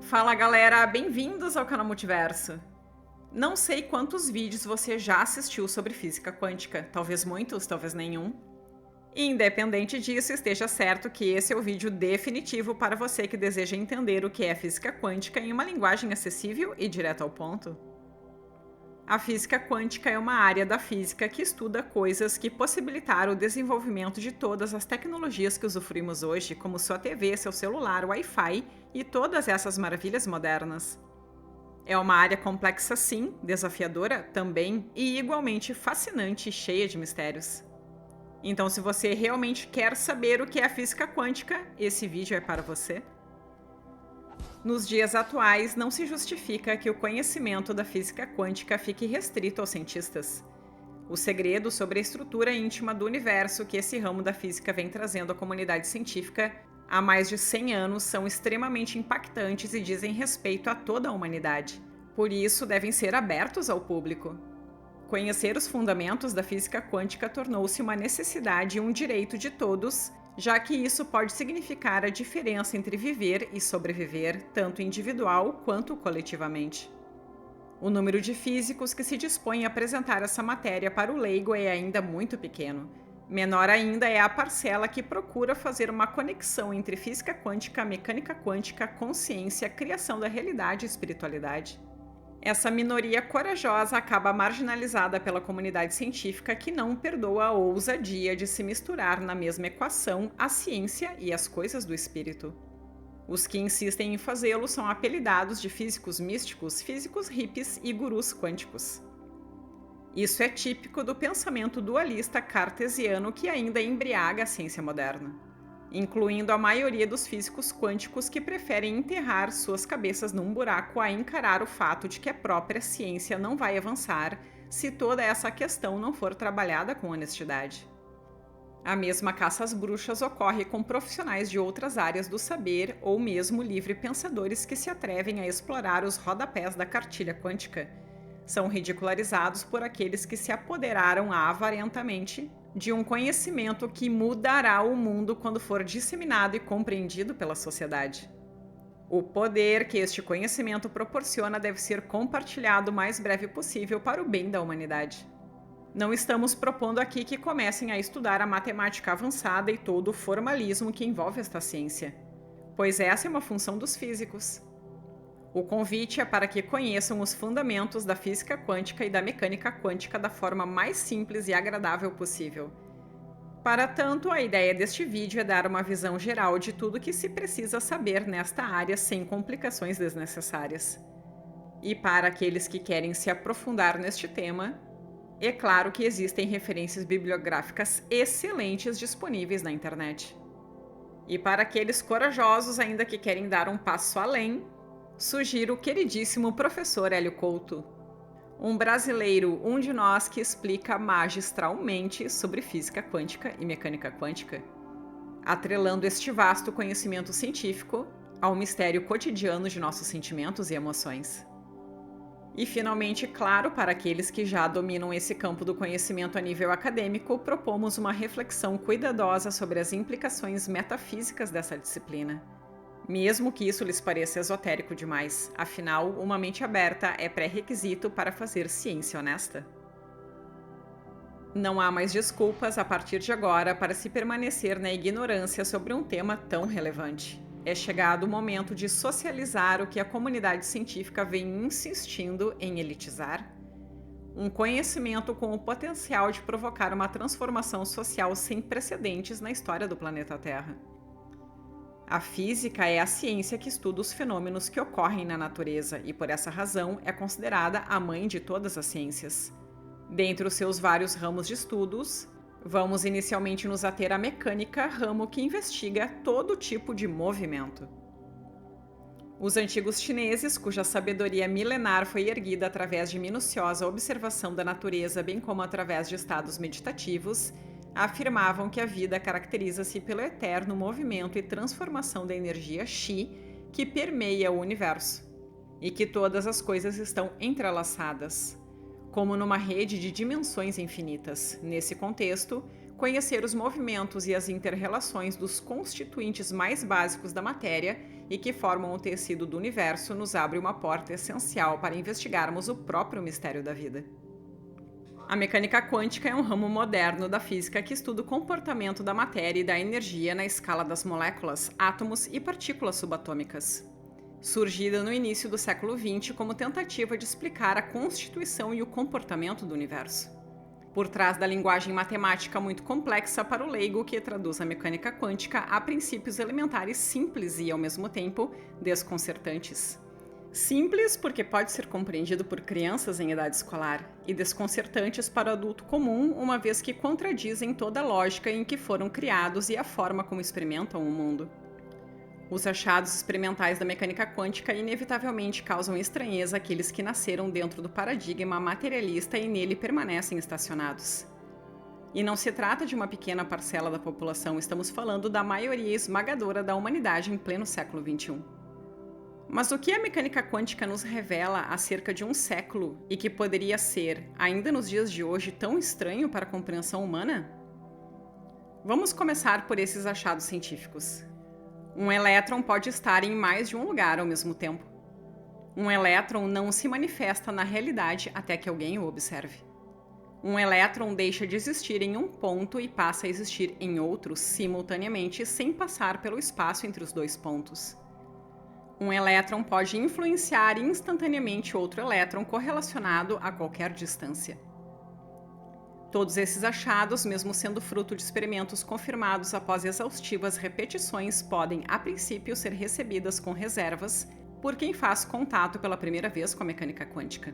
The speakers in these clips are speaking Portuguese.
Fala galera, bem-vindos ao canal Multiverso. Não sei quantos vídeos você já assistiu sobre física quântica, talvez muitos, talvez nenhum. Independente disso, esteja certo que esse é o vídeo definitivo para você que deseja entender o que é física quântica em uma linguagem acessível e direto ao ponto. A física quântica é uma área da física que estuda coisas que possibilitaram o desenvolvimento de todas as tecnologias que usufruímos hoje, como sua TV, seu celular, Wi-Fi e todas essas maravilhas modernas. É uma área complexa sim, desafiadora também e igualmente fascinante e cheia de mistérios. Então, se você realmente quer saber o que é a física quântica, esse vídeo é para você. Nos dias atuais, não se justifica que o conhecimento da física quântica fique restrito aos cientistas. Os segredos sobre a estrutura íntima do universo que esse ramo da física vem trazendo à comunidade científica há mais de 100 anos são extremamente impactantes e dizem respeito a toda a humanidade. Por isso, devem ser abertos ao público. Conhecer os fundamentos da física quântica tornou-se uma necessidade e um direito de todos, já que isso pode significar a diferença entre viver e sobreviver, tanto individual quanto coletivamente. O número de físicos que se dispõem a apresentar essa matéria para o leigo é ainda muito pequeno. Menor ainda é a parcela que procura fazer uma conexão entre física quântica, mecânica quântica, consciência, criação da realidade e espiritualidade. Essa minoria corajosa acaba marginalizada pela comunidade científica que não perdoa a ousadia de se misturar na mesma equação a ciência e as coisas do espírito. Os que insistem em fazê-lo são apelidados de físicos místicos, físicos hippies e gurus quânticos. Isso é típico do pensamento dualista cartesiano que ainda embriaga a ciência moderna, incluindo a maioria dos físicos quânticos que preferem enterrar suas cabeças num buraco a encarar o fato de que a própria ciência não vai avançar se toda essa questão não for trabalhada com honestidade. A mesma caça às bruxas ocorre com profissionais de outras áreas do saber ou mesmo livre-pensadores que se atrevem a explorar os rodapés da cartilha quântica. São ridicularizados por aqueles que se apoderaram avarentamente de um conhecimento que mudará o mundo quando for disseminado e compreendido pela sociedade. O poder que este conhecimento proporciona deve ser compartilhado o mais breve possível para o bem da humanidade. Não estamos propondo aqui que comecem a estudar a matemática avançada e todo o formalismo que envolve esta ciência, pois essa é uma função dos físicos. O convite é para que conheçam os fundamentos da física quântica e da mecânica quântica da forma mais simples e agradável possível. Para tanto, a ideia deste vídeo é dar uma visão geral de tudo que se precisa saber nesta área sem complicações desnecessárias. E para aqueles que querem se aprofundar neste tema, é claro que existem referências bibliográficas excelentes disponíveis na internet. E para aqueles corajosos ainda que querem dar um passo além, sugiro o queridíssimo professor Hélio Couto, um brasileiro, um de nós que explica magistralmente sobre física quântica e mecânica quântica, atrelando este vasto conhecimento científico ao mistério cotidiano de nossos sentimentos e emoções. E finalmente, claro, para aqueles que já dominam esse campo do conhecimento a nível acadêmico, propomos uma reflexão cuidadosa sobre as implicações metafísicas dessa disciplina. Mesmo que isso lhes pareça esotérico demais, afinal, uma mente aberta é pré-requisito para fazer ciência honesta. Não há mais desculpas a partir de agora para se permanecer na ignorância sobre um tema tão relevante. É chegado o momento de socializar o que a comunidade científica vem insistindo em elitizar. Um conhecimento com o potencial de provocar uma transformação social sem precedentes na história do planeta Terra. A física é a ciência que estuda os fenômenos que ocorrem na natureza e, por essa razão, é considerada a mãe de todas as ciências. Dentre os seus vários ramos de estudos, vamos inicialmente nos ater à mecânica, ramo que investiga todo tipo de movimento. Os antigos chineses, cuja sabedoria milenar foi erguida através de minuciosa observação da natureza, bem como através de estados meditativos, afirmavam que a vida caracteriza-se pelo eterno movimento e transformação da energia Qi que permeia o universo, e que todas as coisas estão entrelaçadas, como numa rede de dimensões infinitas. Nesse contexto, Conhecer os movimentos e as interrelações dos constituintes mais básicos da matéria e que formam o tecido do universo nos abre uma porta essencial para investigarmos o próprio mistério da vida. A mecânica quântica é um ramo moderno da física que estuda o comportamento da matéria e da energia na escala das moléculas, átomos e partículas subatômicas. Surgida no início do século XX como tentativa de explicar a constituição e o comportamento do universo. Por trás da linguagem matemática muito complexa para o leigo que traduz a mecânica quântica há princípios elementares simples e, ao mesmo tempo, desconcertantes. Simples porque pode ser compreendido por crianças em idade escolar, e desconcertantes para o adulto comum, uma vez que contradizem toda a lógica em que foram criados e a forma como experimentam o mundo. Os achados experimentais da mecânica quântica inevitavelmente causam estranheza àqueles que nasceram dentro do paradigma materialista e nele permanecem estacionados. E não se trata de uma pequena parcela da população, estamos falando da maioria esmagadora da humanidade em pleno século XXI. Mas o que a mecânica quântica nos revela há cerca de um século e que poderia ser, ainda nos dias de hoje, tão estranho para a compreensão humana? Vamos começar por esses achados científicos. Um elétron pode estar em mais de um lugar ao mesmo tempo. Um elétron não se manifesta na realidade até que alguém o observe. Um elétron deixa de existir em um ponto e passa a existir em outro simultaneamente, sem passar pelo espaço entre os dois pontos. Um elétron pode influenciar instantaneamente outro elétron correlacionado a qualquer distância. Todos esses achados, mesmo sendo fruto de experimentos confirmados após exaustivas repetições, podem, a princípio, ser recebidas com reservas por quem faz contato pela primeira vez com a mecânica quântica.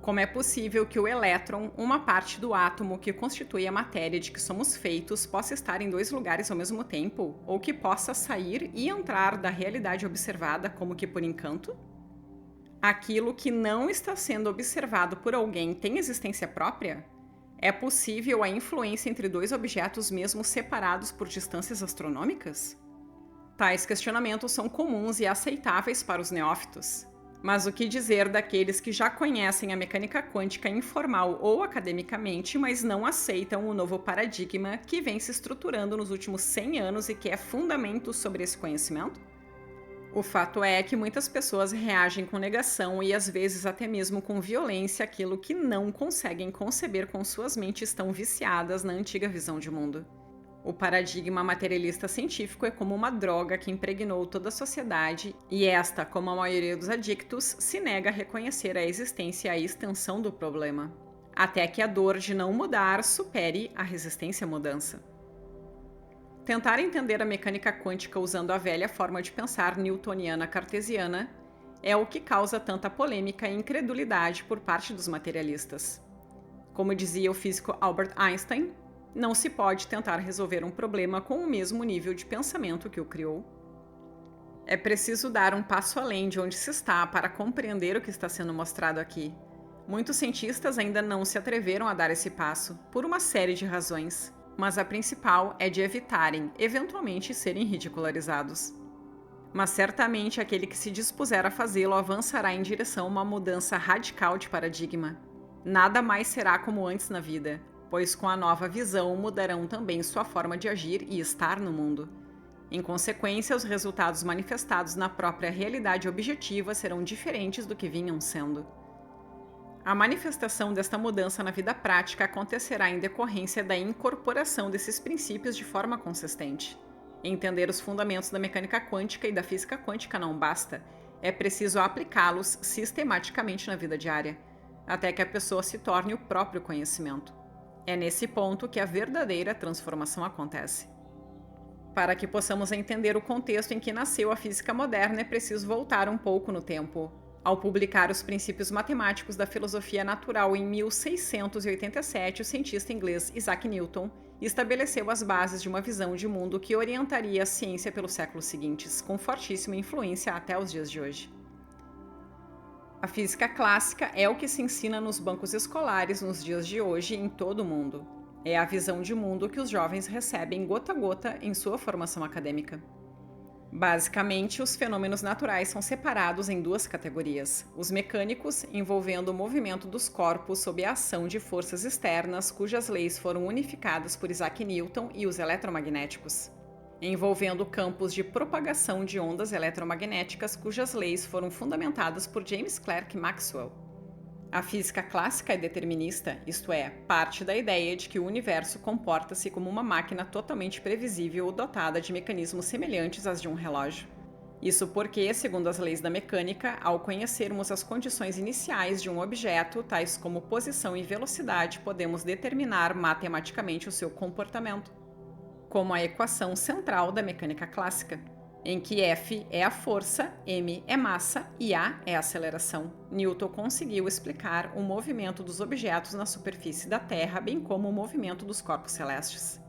Como é possível que o elétron, uma parte do átomo que constitui a matéria de que somos feitos, possa estar em dois lugares ao mesmo tempo, ou que possa sair e entrar da realidade observada como que por encanto? Aquilo que não está sendo observado por alguém tem existência própria? É possível a influência entre dois objetos mesmo separados por distâncias astronômicas? Tais questionamentos são comuns e aceitáveis para os neófitos. Mas o que dizer daqueles que já conhecem a mecânica quântica informal ou academicamente, mas não aceitam o novo paradigma que vem se estruturando nos últimos 100 anos e que é fundamento sobre esse conhecimento? O fato é que muitas pessoas reagem com negação e às vezes até mesmo com violência àquilo que não conseguem conceber com suas mentes tão viciadas na antiga visão de mundo. O paradigma materialista científico é como uma droga que impregnou toda a sociedade e esta, como a maioria dos adictos, se nega a reconhecer a existência e a extensão do problema, até que a dor de não mudar supere a resistência à mudança. Tentar entender a mecânica quântica usando a velha forma de pensar newtoniana cartesiana é o que causa tanta polêmica e incredulidade por parte dos materialistas. Como dizia o físico Albert Einstein, não se pode tentar resolver um problema com o mesmo nível de pensamento que o criou. É preciso dar um passo além de onde se está para compreender o que está sendo mostrado aqui. Muitos cientistas ainda não se atreveram a dar esse passo, por uma série de razões. Mas a principal é de evitarem, eventualmente, serem ridicularizados. Mas certamente aquele que se dispuser a fazê-lo avançará em direção a uma mudança radical de paradigma. Nada mais será como antes na vida, pois com a nova visão mudarão também sua forma de agir e estar no mundo. Em consequência, os resultados manifestados na própria realidade objetiva serão diferentes do que vinham sendo. A manifestação desta mudança na vida prática acontecerá em decorrência da incorporação desses princípios de forma consistente. Entender os fundamentos da mecânica quântica e da física quântica não basta, é preciso aplicá-los sistematicamente na vida diária, até que a pessoa se torne o próprio conhecimento. É nesse ponto que a verdadeira transformação acontece. Para que possamos entender o contexto em que nasceu a física moderna, é preciso voltar um pouco no tempo. Ao publicar os princípios matemáticos da filosofia natural em 1687, o cientista inglês Isaac Newton estabeleceu as bases de uma visão de mundo que orientaria a ciência pelos séculos seguintes, com fortíssima influência até os dias de hoje. A física clássica é o que se ensina nos bancos escolares nos dias de hoje em todo o mundo. É a visão de mundo que os jovens recebem gota a gota em sua formação acadêmica. Basicamente, os fenômenos naturais são separados em duas categorias: os mecânicos, envolvendo o movimento dos corpos sob a ação de forças externas, cujas leis foram unificadas por Isaac Newton, e os eletromagnéticos, envolvendo campos de propagação de ondas eletromagnéticas, cujas leis foram fundamentadas por James Clerk Maxwell. A física clássica é determinista, isto é, parte da ideia de que o universo comporta-se como uma máquina totalmente previsível dotada de mecanismos semelhantes às de um relógio. Isso porque, segundo as leis da mecânica, ao conhecermos as condições iniciais de um objeto, tais como posição e velocidade, podemos determinar matematicamente o seu comportamento, como a equação central da mecânica clássica, em que F é a força, m é massa e a é a aceleração. Newton conseguiu explicar o movimento dos objetos na superfície da Terra, bem como o movimento dos corpos celestes.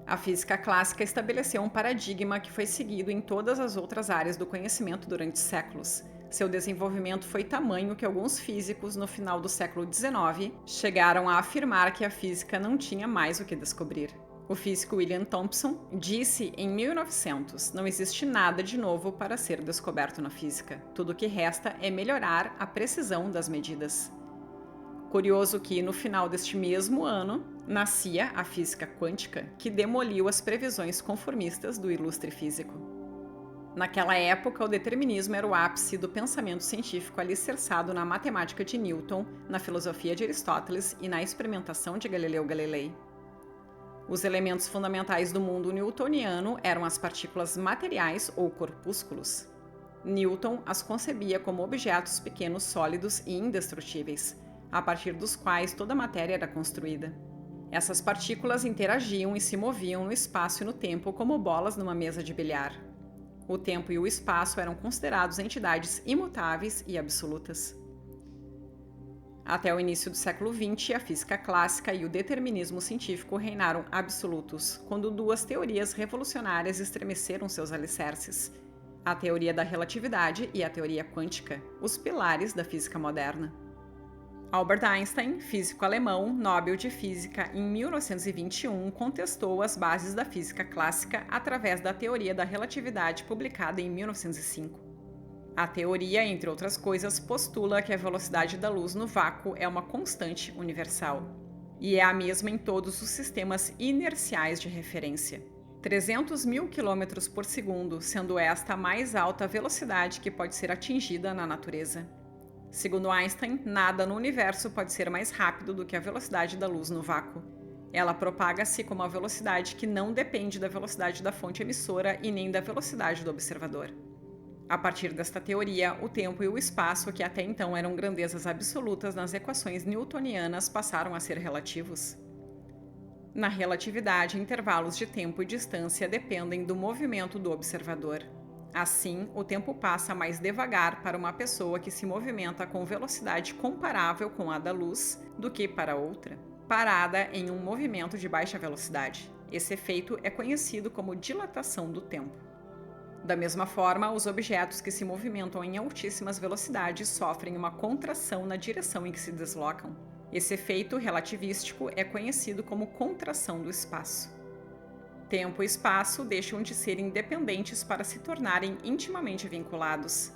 A física clássica estabeleceu um paradigma que foi seguido em todas as outras áreas do conhecimento durante séculos. Seu desenvolvimento foi tamanho que alguns físicos, no final do século XIX, chegaram a afirmar que a física não tinha mais o que descobrir. O físico William Thomson disse em 1900: não existe nada de novo para ser descoberto na física. Tudo o que resta é melhorar a precisão das medidas. Curioso que, no final deste mesmo ano, nascia a física quântica, que demoliu as previsões conformistas do ilustre físico. Naquela época, o determinismo era o ápice do pensamento científico alicerçado na matemática de Newton, na filosofia de Aristóteles e na experimentação de Galileu Galilei. Os elementos fundamentais do mundo newtoniano eram as partículas materiais ou corpúsculos. Newton as concebia como objetos pequenos, sólidos e indestrutíveis, a partir dos quais toda a matéria era construída. Essas partículas interagiam e se moviam no espaço e no tempo como bolas numa mesa de bilhar. O tempo e o espaço eram considerados entidades imutáveis e absolutas. Até o início do século XX, a física clássica e o determinismo científico reinaram absolutos, quando duas teorias revolucionárias estremeceram seus alicerces: a teoria da relatividade e a teoria quântica, os pilares da física moderna. Albert Einstein, físico alemão, Nobel de Física em 1921, contestou as bases da física clássica através da teoria da relatividade publicada em 1905. A teoria, entre outras coisas, postula que a velocidade da luz no vácuo é uma constante universal, e é a mesma em todos os sistemas inerciais de referência. 300 mil km por segundo, sendo esta a mais alta velocidade que pode ser atingida na natureza. Segundo Einstein, nada no universo pode ser mais rápido do que a velocidade da luz no vácuo. Ela propaga-se com uma velocidade que não depende da velocidade da fonte emissora e nem da velocidade do observador. A partir desta teoria, o tempo e o espaço, que até então eram grandezas absolutas nas equações newtonianas, passaram a ser relativos. Na relatividade, intervalos de tempo e distância dependem do movimento do observador. Assim, o tempo passa mais devagar para uma pessoa que se movimenta com velocidade comparável com a da luz do que para outra, parada em um movimento de baixa velocidade. Esse efeito é conhecido como dilatação do tempo. Da mesma forma, os objetos que se movimentam em altíssimas velocidades sofrem uma contração na direção em que se deslocam. Esse efeito relativístico é conhecido como contração do espaço. Tempo e espaço deixam de ser independentes para se tornarem intimamente vinculados.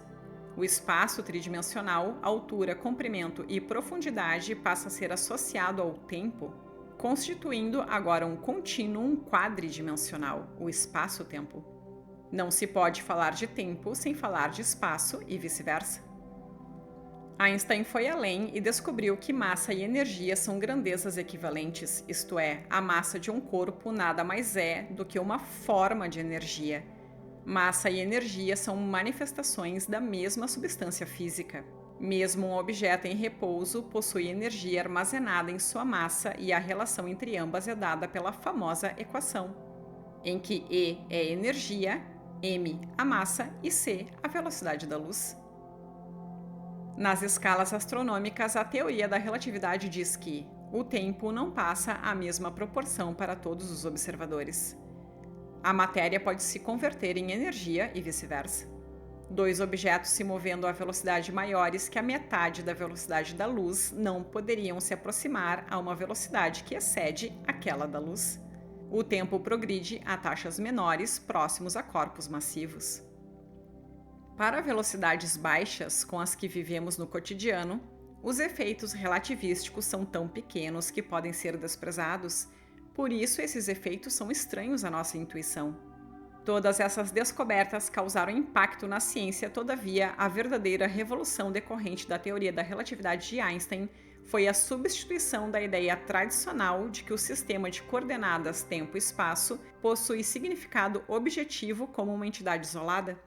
O espaço tridimensional, altura, comprimento e profundidade passa a ser associado ao tempo, constituindo agora um contínuo quadridimensional, o espaço-tempo. Não se pode falar de tempo sem falar de espaço e vice-versa. Einstein foi além e descobriu que massa e energia são grandezas equivalentes, isto é, a massa de um corpo nada mais é do que uma forma de energia. Massa e energia são manifestações da mesma substância física. Mesmo um objeto em repouso possui energia armazenada em sua massa e a relação entre ambas é dada pela famosa equação, em que E é energia, m a massa e c a velocidade da luz. Nas escalas astronômicas, a teoria da relatividade diz que o tempo não passa a mesma proporção para todos os observadores. A matéria pode se converter em energia e vice-versa. Dois objetos se movendo a velocidade maiores que a metade da velocidade da luz não poderiam se aproximar a uma velocidade que excede aquela da luz. O tempo progride a taxas menores próximos a corpos massivos. Para velocidades baixas, com as que vivemos no cotidiano, os efeitos relativísticos são tão pequenos que podem ser desprezados, por isso esses efeitos são estranhos à nossa intuição. Todas essas descobertas causaram impacto na ciência, todavia, a verdadeira revolução decorrente da teoria da relatividade de Einstein foi a substituição da ideia tradicional de que o sistema de coordenadas tempo e espaço possui significado objetivo como uma entidade isolada.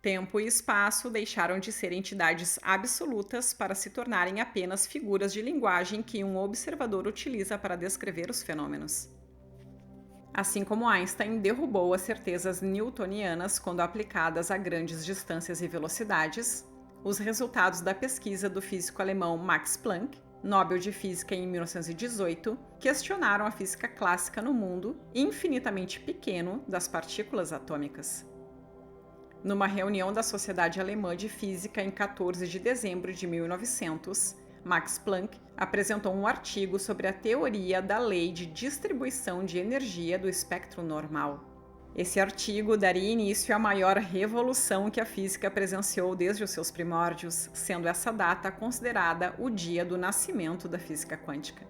Tempo e espaço deixaram de ser entidades absolutas para se tornarem apenas figuras de linguagem que um observador utiliza para descrever os fenômenos. Assim como Einstein derrubou as certezas newtonianas quando aplicadas a grandes distâncias e velocidades, os resultados da pesquisa do físico alemão Max Planck, Nobel de Física em 1918, questionaram a física clássica no mundo infinitamente pequeno das partículas atômicas. Numa reunião da Sociedade Alemã de Física em 14 de dezembro de 1900, Max Planck apresentou um artigo sobre a teoria da lei de distribuição de energia do espectro normal. Esse artigo daria início à maior revolução que a física presenciou desde os seus primórdios, sendo essa data considerada o dia do nascimento da física quântica.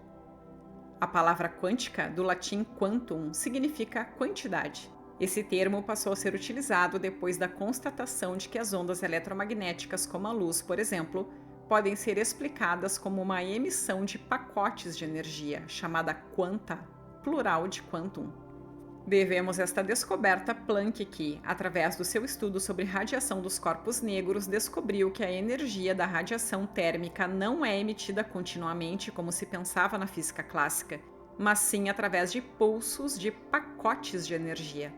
A palavra quântica, do latim quantum, significa quantidade. Esse termo passou a ser utilizado depois da constatação de que as ondas eletromagnéticas, como a luz, por exemplo, podem ser explicadas como uma emissão de pacotes de energia, chamada quanta, plural de quantum. Devemos esta descoberta a Planck que, através do seu estudo sobre radiação dos corpos negros, descobriu que a energia da radiação térmica não é emitida continuamente como se pensava na física clássica, mas sim através de pulsos de pacotes de energia.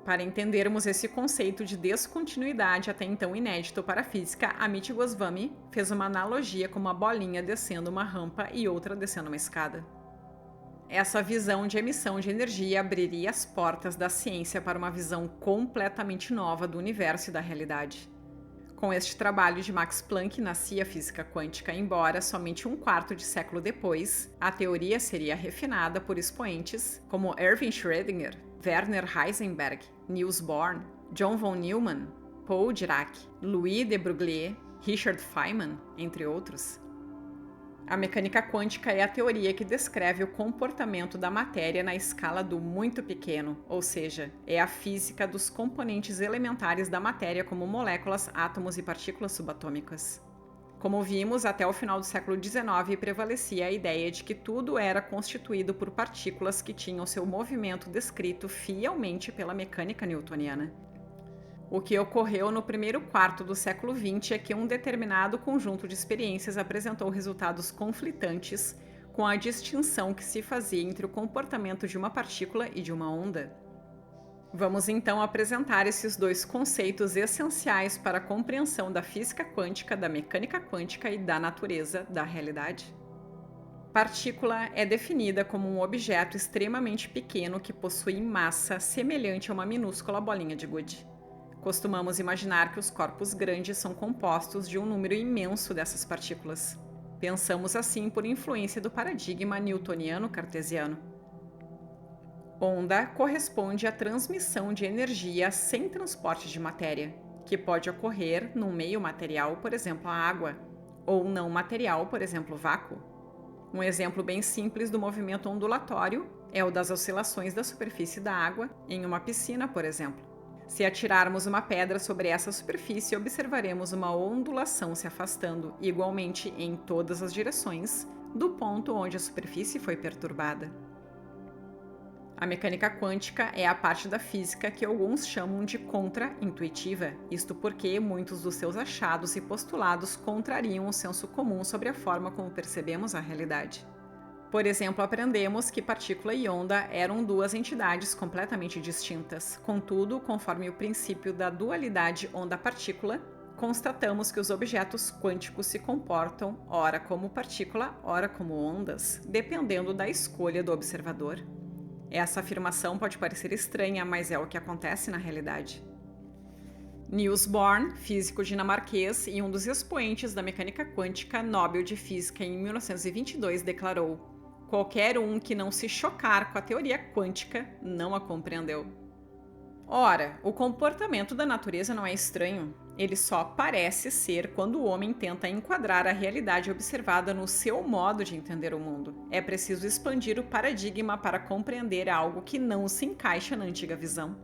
Para entendermos esse conceito de descontinuidade até então inédito para a física, Amit Goswami fez uma analogia com uma bolinha descendo uma rampa e outra descendo uma escada. Essa visão de emissão de energia abriria as portas da ciência para uma visão completamente nova do universo e da realidade. Com este trabalho de Max Planck nascia a física quântica, embora somente um quarto de século depois, a teoria seria refinada por expoentes como Erwin Schrödinger, Werner Heisenberg, Niels Bohr, John von Neumann, Paul Dirac, Louis de Broglie, Richard Feynman, entre outros. A mecânica quântica é a teoria que descreve o comportamento da matéria na escala do muito pequeno, ou seja, é a física dos componentes elementares da matéria como moléculas, átomos e partículas subatômicas. Como vimos, até o final do século XIX prevalecia a ideia de que tudo era constituído por partículas que tinham seu movimento descrito fielmente pela mecânica newtoniana. O que ocorreu no primeiro quarto do século XX é que um determinado conjunto de experiências apresentou resultados conflitantes com a distinção que se fazia entre o comportamento de uma partícula e de uma onda. Vamos então apresentar esses dois conceitos essenciais para a compreensão da física quântica, da mecânica quântica e da natureza da realidade. Partícula é definida como um objeto extremamente pequeno que possui massa semelhante a uma minúscula bolinha de gude. Costumamos imaginar que os corpos grandes são compostos de um número imenso dessas partículas. Pensamos assim por influência do paradigma newtoniano-cartesiano. Onda corresponde à transmissão de energia sem transporte de matéria, que pode ocorrer num meio material, por exemplo, a água, ou não material, por exemplo, o vácuo. Um exemplo bem simples do movimento ondulatório é o das oscilações da superfície da água em uma piscina, por exemplo. Se atirarmos uma pedra sobre essa superfície, observaremos uma ondulação se afastando, igualmente em todas as direções, do ponto onde a superfície foi perturbada. A mecânica quântica é a parte da física que alguns chamam de contra-intuitiva, isto porque muitos dos seus achados e postulados contrariam o senso comum sobre a forma como percebemos a realidade. Por exemplo, aprendemos que partícula e onda eram duas entidades completamente distintas. Contudo, conforme o princípio da dualidade onda-partícula, constatamos que os objetos quânticos se comportam ora como partícula, ora como ondas, dependendo da escolha do observador. Essa afirmação pode parecer estranha, mas é o que acontece na realidade. Niels Bohr, físico dinamarquês e um dos expoentes da mecânica quântica, Nobel de Física em 1922, declarou: Qualquer um que não se chocar com a teoria quântica não a compreendeu. Ora, o comportamento da natureza não é estranho. Ele só parece ser quando o homem tenta enquadrar a realidade observada no seu modo de entender o mundo. É preciso expandir o paradigma para compreender algo que não se encaixa na antiga visão.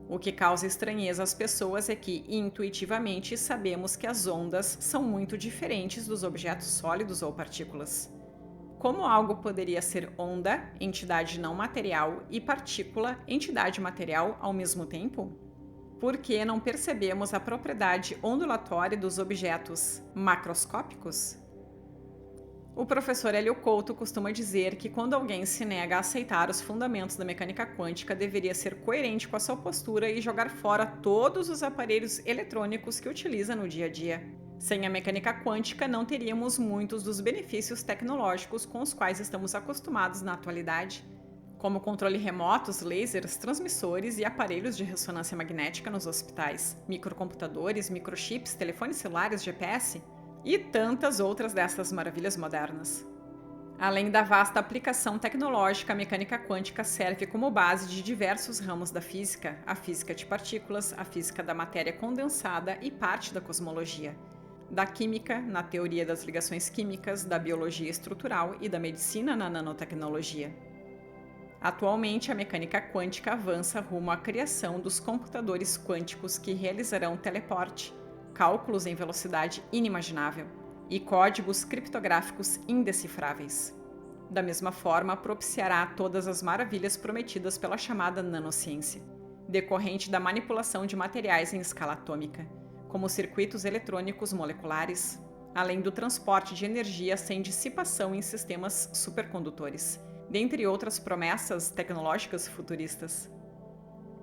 O que causa estranheza às pessoas é que, intuitivamente, sabemos que as ondas são muito diferentes dos objetos sólidos ou partículas. Como algo poderia ser onda, entidade não material, e partícula, entidade material, ao mesmo tempo? Por que não percebemos a propriedade ondulatória dos objetos macroscópicos? O professor Hélio Couto costuma dizer que quando alguém se nega a aceitar os fundamentos da mecânica quântica, deveria ser coerente com a sua postura e jogar fora todos os aparelhos eletrônicos que utiliza no dia a dia. Sem a mecânica quântica, não teríamos muitos dos benefícios tecnológicos com os quais estamos acostumados na atualidade, como controle remotos, lasers, transmissores e aparelhos de ressonância magnética nos hospitais, microcomputadores, microchips, telefones celulares, GPS e tantas outras dessas maravilhas modernas. Além da vasta aplicação tecnológica, a mecânica quântica serve como base de diversos ramos da física, a física de partículas, a física da matéria condensada e parte da cosmologia, da química, na teoria das ligações químicas, da biologia estrutural e da medicina na nanotecnologia. Atualmente, a mecânica quântica avança rumo à criação dos computadores quânticos que realizarão teleporte, cálculos em velocidade inimaginável e códigos criptográficos indecifráveis. Da mesma forma, propiciará todas as maravilhas prometidas pela chamada nanociência, decorrente da manipulação de materiais em escala atômica, como circuitos eletrônicos moleculares, além do transporte de energia sem dissipação em sistemas supercondutores, dentre outras promessas tecnológicas futuristas.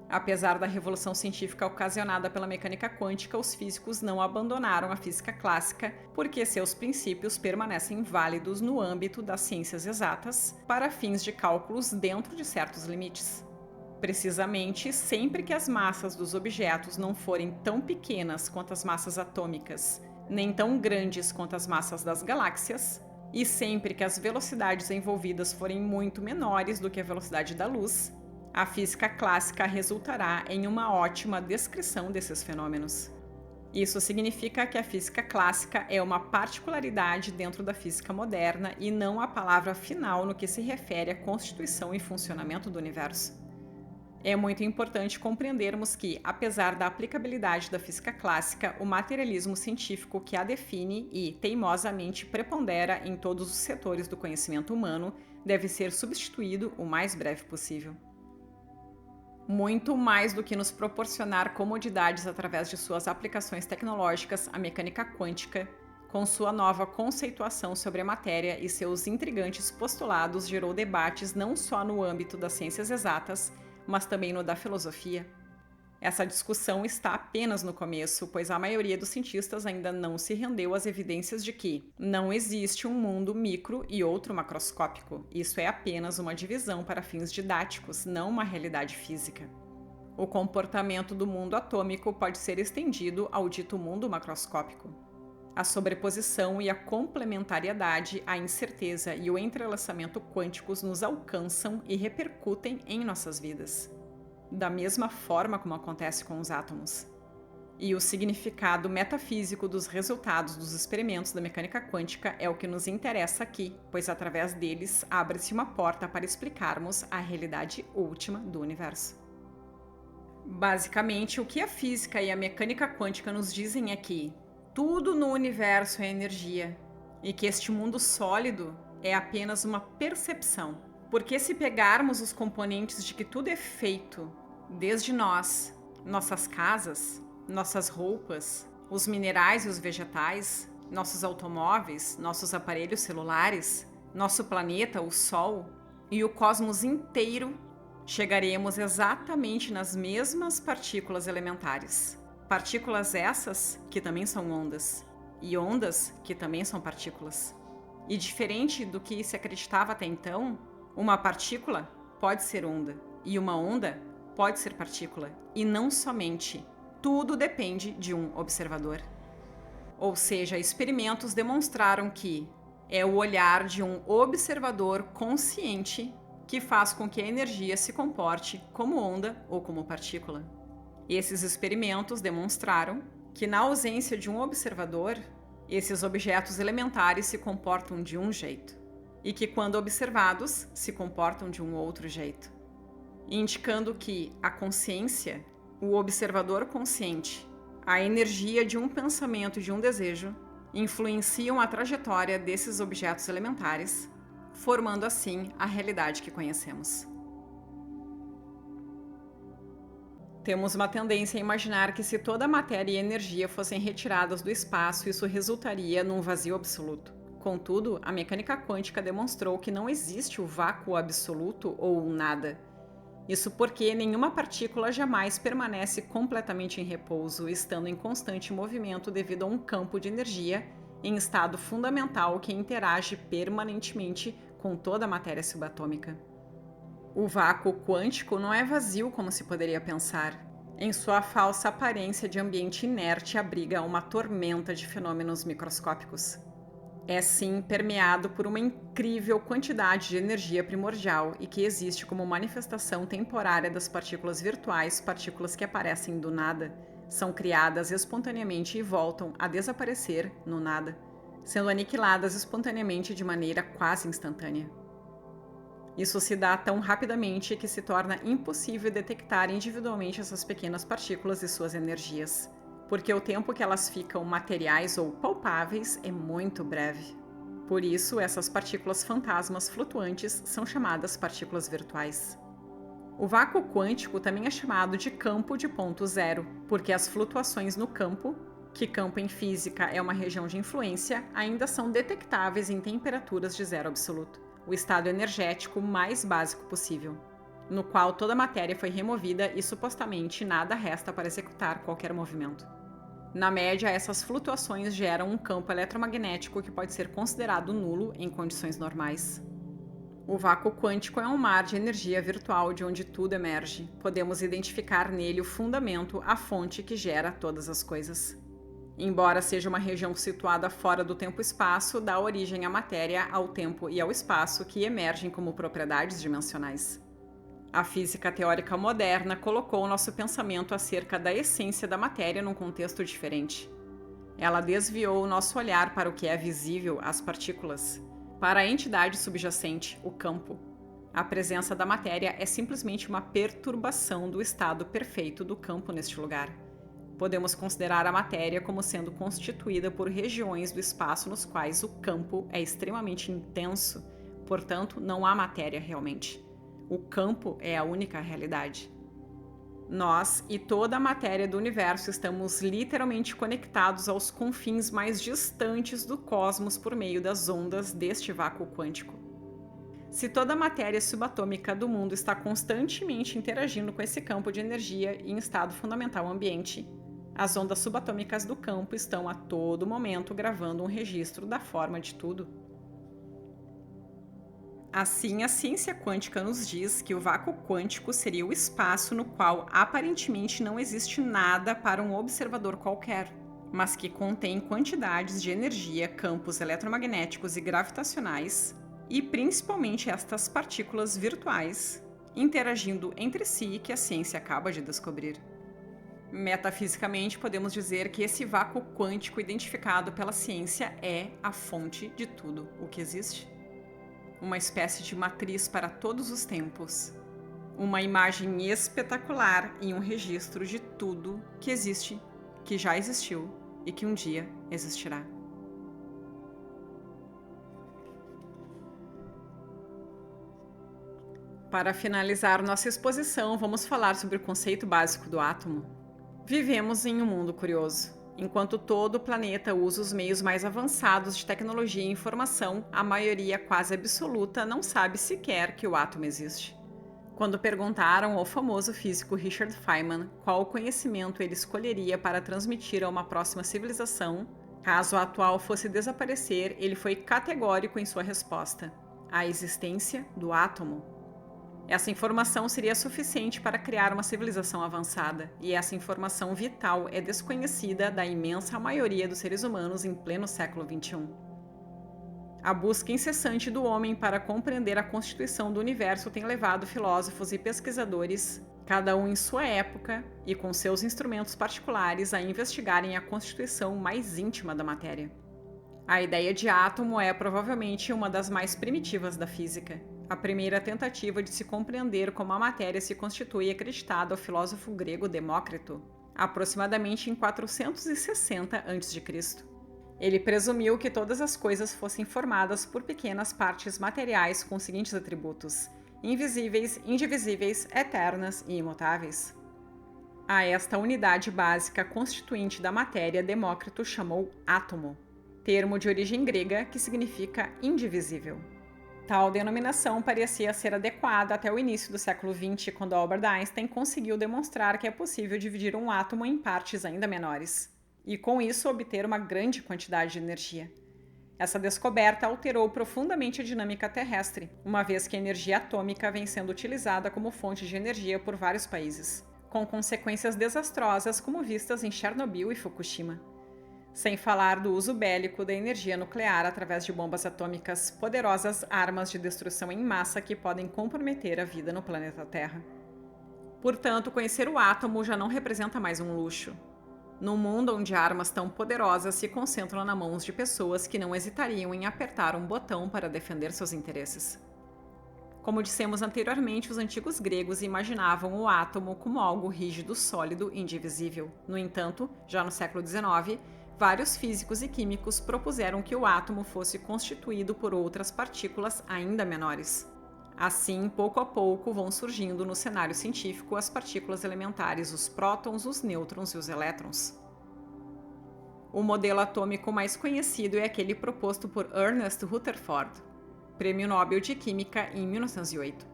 Apesar da revolução científica ocasionada pela mecânica quântica, os físicos não abandonaram a física clássica porque seus princípios permanecem válidos no âmbito das ciências exatas para fins de cálculos dentro de certos limites. Precisamente, sempre que as massas dos objetos não forem tão pequenas quanto as massas atômicas, nem tão grandes quanto as massas das galáxias, e sempre que as velocidades envolvidas forem muito menores do que a velocidade da luz, a física clássica resultará em uma ótima descrição desses fenômenos. Isso significa que a física clássica é uma particularidade dentro da física moderna e não a palavra final no que se refere à constituição e funcionamento do universo. É muito importante compreendermos que, apesar da aplicabilidade da física clássica, o materialismo científico que a define e, teimosamente, prepondera em todos os setores do conhecimento humano deve ser substituído o mais breve possível. Muito mais do que nos proporcionar comodidades através de suas aplicações tecnológicas, a mecânica quântica, com sua nova conceituação sobre a matéria e seus intrigantes postulados, gerou debates não só no âmbito das ciências exatas, mas também no da filosofia. Essa discussão está apenas no começo, pois a maioria dos cientistas ainda não se rendeu às evidências de que não existe um mundo micro e outro macroscópico. Isso é apenas uma divisão para fins didáticos, não uma realidade física. O comportamento do mundo atômico pode ser estendido ao dito mundo macroscópico. A sobreposição e a complementariedade, a incerteza e o entrelaçamento quânticos nos alcançam e repercutem em nossas vidas, da mesma forma como acontece com os átomos. E o significado metafísico dos resultados dos experimentos da mecânica quântica é o que nos interessa aqui, pois através deles abre-se uma porta para explicarmos a realidade última do universo. Basicamente, o que a física e a mecânica quântica nos dizem é que tudo no universo é energia e que este mundo sólido é apenas uma percepção. Porque se pegarmos os componentes de que tudo é feito, desde nós, nossas casas, nossas roupas, os minerais e os vegetais, nossos automóveis, nossos aparelhos celulares, nosso planeta, o Sol e o cosmos inteiro, chegaremos exatamente nas mesmas partículas elementares. Partículas essas que também são ondas, e ondas que também são partículas. E diferente do que se acreditava até então, uma partícula pode ser onda, e uma onda pode ser partícula, e não somente. Tudo depende de um observador. Ou seja, experimentos demonstraram que, É o olhar de um observador consciente que faz com que a energia se comporte como onda ou como partícula. Esses experimentos demonstraram que, na ausência de um observador, esses objetos elementares se comportam de um jeito, e que, quando observados, se comportam de um outro jeito, indicando que a consciência, o observador consciente, a energia de um pensamento e de um desejo influenciam a trajetória desses objetos elementares, formando assim a realidade que conhecemos. Temos uma tendência a imaginar que, se toda a matéria e energia fossem retiradas do espaço, isso resultaria num vazio absoluto. Contudo, a mecânica quântica demonstrou que não existe o vácuo absoluto ou o nada. Isso porque nenhuma partícula jamais permanece completamente em repouso, estando em constante movimento devido a um campo de energia em estado fundamental que interage permanentemente com toda a matéria subatômica. O vácuo quântico não é vazio como se poderia pensar. Em sua falsa aparência de ambiente inerte abriga uma tormenta de fenômenos microscópicos. É sim permeado por uma incrível quantidade de energia primordial e que existe como manifestação temporária das partículas virtuais, partículas que aparecem do nada, são criadas espontaneamente e voltam a desaparecer no nada, sendo aniquiladas espontaneamente de maneira quase instantânea. Isso se dá tão rapidamente que se torna impossível detectar individualmente essas pequenas partículas e suas energias, porque o tempo que elas ficam materiais ou palpáveis é muito breve. Por isso, essas partículas fantasmas flutuantes são chamadas partículas virtuais. O vácuo quântico também é chamado de campo de ponto zero, porque as flutuações no campo, que campo em física é uma região de influência, ainda são detectáveis em temperaturas de zero absoluto, o estado energético mais básico possível, no qual toda a matéria foi removida e supostamente nada resta para executar qualquer movimento. Na média, essas flutuações geram um campo eletromagnético que pode ser considerado nulo em condições normais. O vácuo quântico é um mar de energia virtual de onde tudo emerge. Podemos identificar nele o fundamento, a fonte que gera todas as coisas. Embora seja uma região situada fora do tempo-espaço, dá origem à matéria, ao tempo e ao espaço que emergem como propriedades dimensionais. A física teórica moderna colocou o nosso pensamento acerca da essência da matéria num contexto diferente. Ela desviou o nosso olhar para o que é visível, as partículas, para a entidade subjacente, o campo. A presença da matéria é simplesmente uma perturbação do estado perfeito do campo neste lugar. Podemos considerar a matéria como sendo constituída por regiões do espaço nos quais o campo é extremamente intenso, portanto, não há matéria realmente. O campo é a única realidade. Nós e toda a matéria do universo estamos literalmente conectados aos confins mais distantes do cosmos por meio das ondas deste vácuo quântico. Se toda a matéria subatômica do mundo está constantemente interagindo com esse campo de energia em estado fundamental ambiente, as ondas subatômicas do campo estão a todo momento gravando um registro da forma de tudo. Assim, a ciência quântica nos diz que o vácuo quântico seria o espaço no qual aparentemente não existe nada para um observador qualquer, mas que contém quantidades de energia, campos eletromagnéticos e gravitacionais, e principalmente estas partículas virtuais, interagindo entre si, que a ciência acaba de descobrir. Metafisicamente, podemos dizer que esse vácuo quântico identificado pela ciência é a fonte de tudo o que existe. Uma espécie de matriz para todos os tempos, uma imagem espetacular e um registro de tudo que existe, que já existiu e que um dia existirá. Para finalizar nossa exposição, vamos falar sobre o conceito básico do átomo. Vivemos em um mundo curioso. Enquanto todo o planeta usa os meios mais avançados de tecnologia e informação, a maioria quase absoluta não sabe sequer que o átomo existe. Quando perguntaram ao famoso físico Richard Feynman qual conhecimento ele escolheria para transmitir a uma próxima civilização, caso a atual fosse desaparecer, ele foi categórico em sua resposta: a existência do átomo. Essa informação seria suficiente para criar uma civilização avançada, e essa informação vital é desconhecida da imensa maioria dos seres humanos em pleno século XXI. A busca incessante do homem para compreender a constituição do universo tem levado filósofos e pesquisadores, cada um em sua época e com seus instrumentos particulares, a investigarem a constituição mais íntima da matéria. A ideia de átomo é provavelmente uma das mais primitivas da física. A primeira tentativa de se compreender como a matéria se constitui é acreditada ao filósofo grego Demócrito, aproximadamente em 460 a.C. Ele presumiu que todas as coisas fossem formadas por pequenas partes materiais com os seguintes atributos: invisíveis, indivisíveis, eternas e imutáveis. A esta unidade básica constituinte da matéria, Demócrito chamou átomo, termo de origem grega que significa indivisível. Tal denominação parecia ser adequada até o início do século XX, quando Albert Einstein conseguiu demonstrar que é possível dividir um átomo em partes ainda menores, e com isso obter uma grande quantidade de energia. Essa descoberta alterou profundamente a dinâmica terrestre, uma vez que a energia atômica vem sendo utilizada como fonte de energia por vários países, com consequências desastrosas como vistas em Chernobyl e Fukushima. Sem falar do uso bélico da energia nuclear através de bombas atômicas, poderosas armas de destruição em massa que podem comprometer a vida no planeta Terra. Portanto, conhecer o átomo já não representa mais um luxo. Num mundo onde armas tão poderosas se concentram nas mãos de pessoas que não hesitariam em apertar um botão para defender seus interesses. Como dissemos anteriormente, os antigos gregos imaginavam o átomo como algo rígido, sólido e indivisível. No entanto, já no século XIX, vários físicos e químicos propuseram que o átomo fosse constituído por outras partículas ainda menores. Assim, pouco a pouco, vão surgindo no cenário científico as partículas elementares, os prótons, os nêutrons e os elétrons. O modelo atômico mais conhecido é aquele proposto por Ernest Rutherford, Prêmio Nobel de Química em 1908,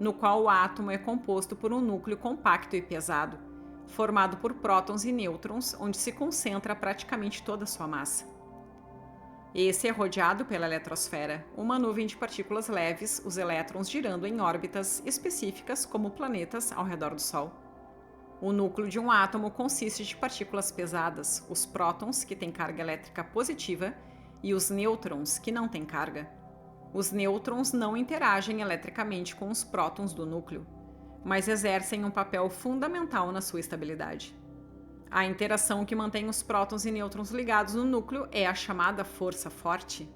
no qual o átomo é composto por um núcleo compacto e pesado, formado por prótons e nêutrons, onde se concentra praticamente toda a sua massa. Esse é rodeado pela eletrosfera, uma nuvem de partículas leves, os elétrons girando em órbitas específicas como planetas ao redor do Sol. O núcleo de um átomo consiste de partículas pesadas, os prótons, que têm carga elétrica positiva, e os nêutrons, que não têm carga. Os nêutrons não interagem eletricamente com os prótons do núcleo, mas exercem um papel fundamental na sua estabilidade. A interação que mantém os prótons e nêutrons ligados no núcleo é a chamada força forte,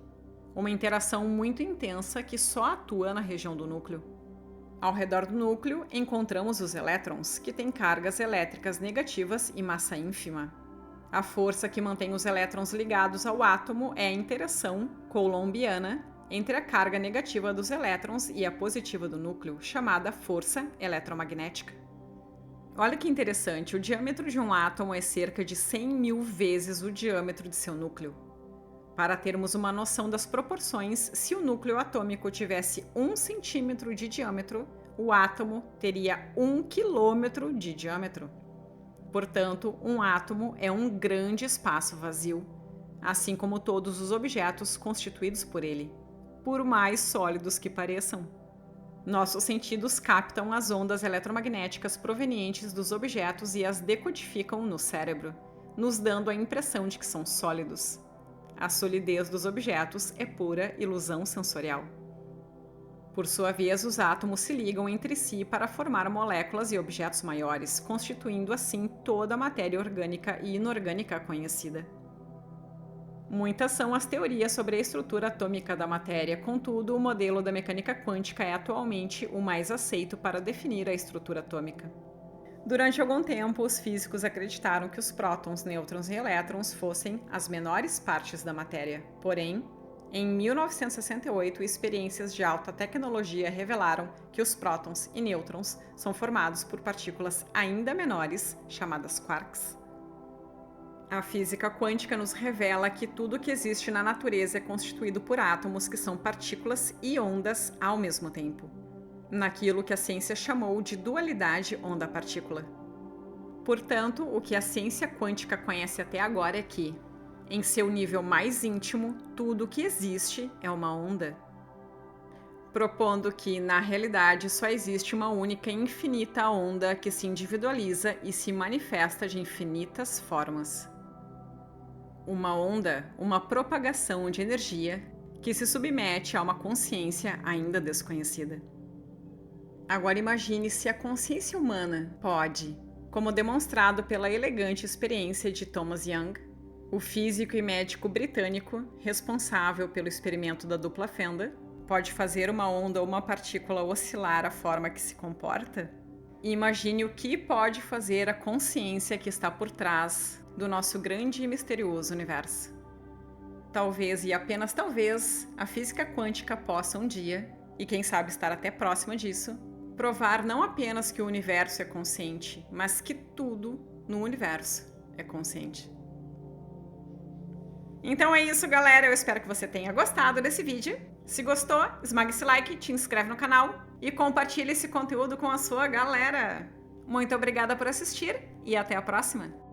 uma interação muito intensa que só atua na região do núcleo. Ao redor do núcleo, encontramos os elétrons, que têm cargas elétricas negativas e massa ínfima. A força que mantém os elétrons ligados ao átomo é a interação coulombiana entre a carga negativa dos elétrons e a positiva do núcleo, chamada força eletromagnética. Olha que interessante, o diâmetro de um átomo é cerca de 100.000 vezes o diâmetro de seu núcleo. Para termos uma noção das proporções, se o núcleo atômico tivesse 1 centímetro de diâmetro, o átomo teria 1 quilômetro de diâmetro. Portanto, um átomo é um grande espaço vazio, assim como todos os objetos constituídos por ele, por mais sólidos que pareçam. Nossos sentidos captam as ondas eletromagnéticas provenientes dos objetos e as decodificam no cérebro, nos dando a impressão de que são sólidos. A solidez dos objetos é pura ilusão sensorial. Por sua vez, os átomos se ligam entre si para formar moléculas e objetos maiores, constituindo assim toda a matéria orgânica e inorgânica conhecida. Muitas são as teorias sobre a estrutura atômica da matéria, contudo, o modelo da mecânica quântica é atualmente o mais aceito para definir a estrutura atômica. Durante algum tempo, os físicos acreditaram que os prótons, nêutrons e elétrons fossem as menores partes da matéria. Porém, em 1968, experiências de alta tecnologia revelaram que os prótons e nêutrons são formados por partículas ainda menores, chamadas quarks. A física quântica nos revela que tudo que existe na natureza é constituído por átomos que são partículas e ondas ao mesmo tempo, naquilo que a ciência chamou de dualidade onda-partícula. Portanto, o que a ciência quântica conhece até agora é que, em seu nível mais íntimo, tudo que existe é uma onda, propondo que, na realidade, só existe uma única e infinita onda que se individualiza e se manifesta de infinitas formas. Uma onda, uma propagação de energia que se submete a uma consciência ainda desconhecida. Agora imagine se a consciência humana pode, como demonstrado pela elegante experiência de Thomas Young, o físico e médico britânico responsável pelo experimento da dupla fenda, pode fazer uma onda ou uma partícula oscilar a forma que se comporta? E imagine o que pode fazer a consciência que está por trás do nosso grande e misterioso universo. Talvez, e apenas talvez, a física quântica possa um dia, e quem sabe estar até próxima disso, provar não apenas que o universo é consciente, mas que tudo no universo é consciente. Então é isso, galera. Eu espero que você tenha gostado desse vídeo. Se gostou, esmaga esse like, te inscreve no canal e compartilha esse conteúdo com a sua galera. Muito obrigada por assistir e até a próxima!